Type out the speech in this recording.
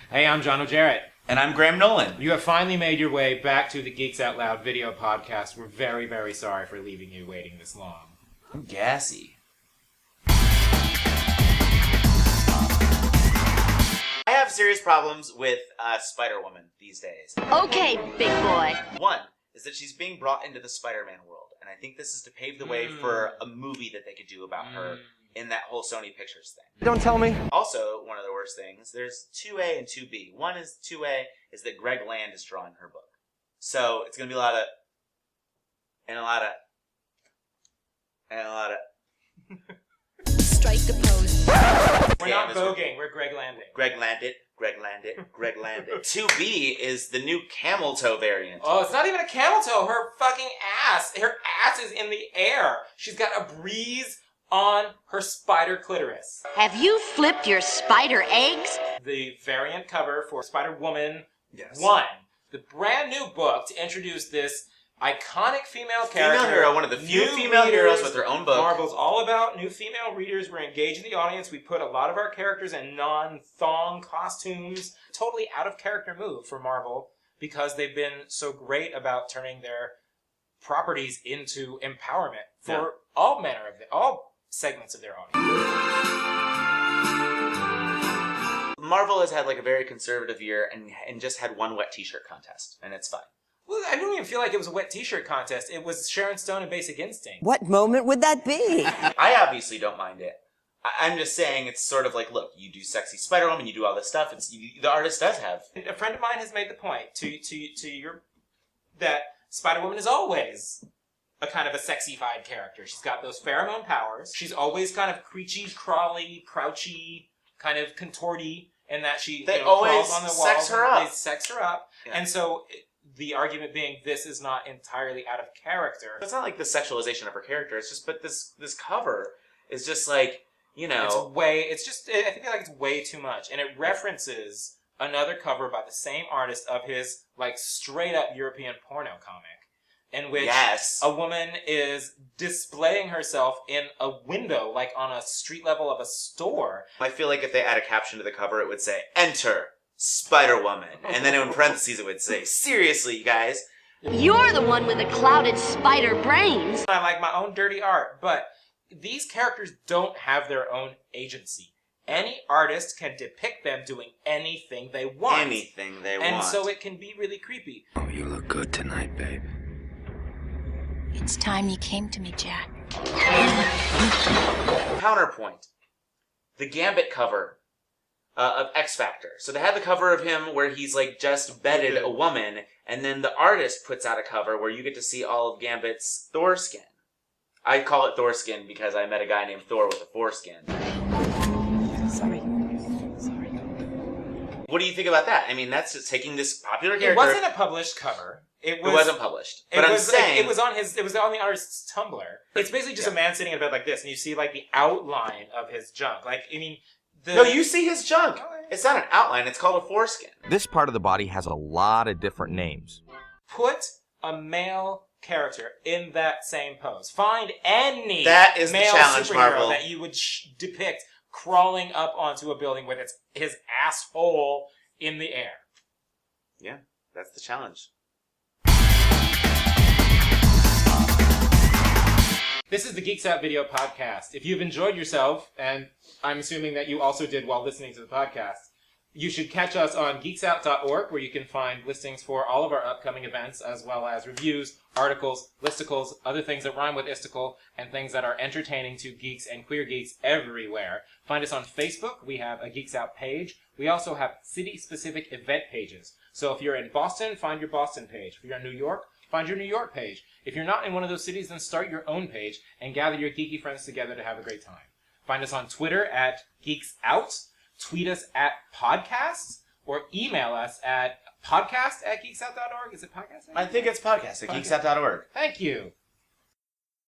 Hey, I'm John O'Jarrett. And I'm Graham Nolan. You have finally made your way back to the Geeks Out Loud video podcast. We're very, very sorry for leaving you waiting this long. I'm gassy. I have serious problems with Spider-Woman these days. Okay, big boy. One is that she's being brought into the Spider-Man world, and I think this is to pave the way for a movie that they could do about her in that whole Sony Pictures thing. Don't tell me. Also, one of the worst things, there's 2A and 2B. One is 2A is that Greg Land is drawing her book. So it's going to be a lot of... Strike a pose. We're not voguing, we're Greg Landing. Greg Landed. 2B is the new camel toe variant. Oh, it's not even a camel toe. Her fucking ass. Her ass is in the air. She's got a breeze on her spider clitoris. Have you flipped your spider eggs? The variant cover for Spider-Woman 1. The brand new book to introduce this iconic female character. Female hero, one of the few female heroes with their own book. Marvel's all about new female readers. We're engaging the audience. We put a lot of our characters in non-thong costumes. Totally out of character move for Marvel because they've been so great about turning their properties into empowerment for all segments of their audience. Marvel has had like a very conservative year and just had one wet t-shirt contest, and it's fine. Well, I don't even feel like it was a wet t-shirt contest. It was Sharon Stone and Basic Instinct. What moment would that be? I obviously don't mind it. I'm just saying it's sort of like, look, you do sexy Spider-Woman, you do all this stuff. The artist does have. A friend of mine has made the point that Spider-Woman is always a kind of a sexified character. She's got those pheromone powers. She's always kind of creachy, crawly, crouchy, kind of contorty, in that she always crawls on the walls. sex her up. They sex her up. Yeah. And so the argument being this is not entirely out of character. It's not like the sexualization of her character. It's just, but this cover is just like, you know. I feel like it's way too much. And it references another cover by the same artist of his, like, straight up European porno comic. In which a woman is displaying herself in a window, like on a street level of a store. I feel like if they add a caption to the cover, it would say, "Enter Spider-Woman." And then in parentheses it would say, "Seriously, you guys." You're the one with the clouded spider brains. I like my own dirty art, but these characters don't have their own agency. Any artist can depict them doing anything they want. Anything they want. And so it can be really creepy. Oh, you look good tonight, babe. It's time you came to me, Jack. Counterpoint. The Gambit cover of X Factor. So they had the cover of him where he's like just bedded a woman, and then the artist puts out a cover where you get to see all of Gambit's Thor skin. I call it Thor skin because I met a guy named Thor with a foreskin. Sorry. What do you think about that? I mean, that's just taking this popular character. It wasn't a published cover. It wasn't published. But I'm saying... It was on the artist's Tumblr. It's basically just a man sitting in a bed like this, and you see, like, the outline of his junk. Like, I mean... No, you see his junk. It's not an outline. It's called a foreskin. This part of the body has a lot of different names. Put a male character in that same pose. Find any that is male the challenge, superhero Marvel. that you would depict crawling up onto a building with his asshole in the air. Yeah, that's the challenge. This is the Geeks Out video podcast. If you've enjoyed yourself, and I'm assuming that you also did while listening to the podcast, you should catch us on geeksout.org, where you can find listings for all of our upcoming events, as well as reviews, articles, listicles, other things that rhyme with isticle, and things that are entertaining to geeks and queer geeks everywhere. Find us on Facebook. We have a Geeks Out page. We also have city-specific event pages. So if you're in Boston, find your Boston page. If you're in New York, find your New York page. If you're not in one of those cities, then start your own page and gather your geeky friends together to have a great time. Find us on Twitter at GeeksOut, tweet us at podcasts, or email us at podcast@geeksout.org. Is it podcast? I think it's podcast at geeksout.org. Thank you.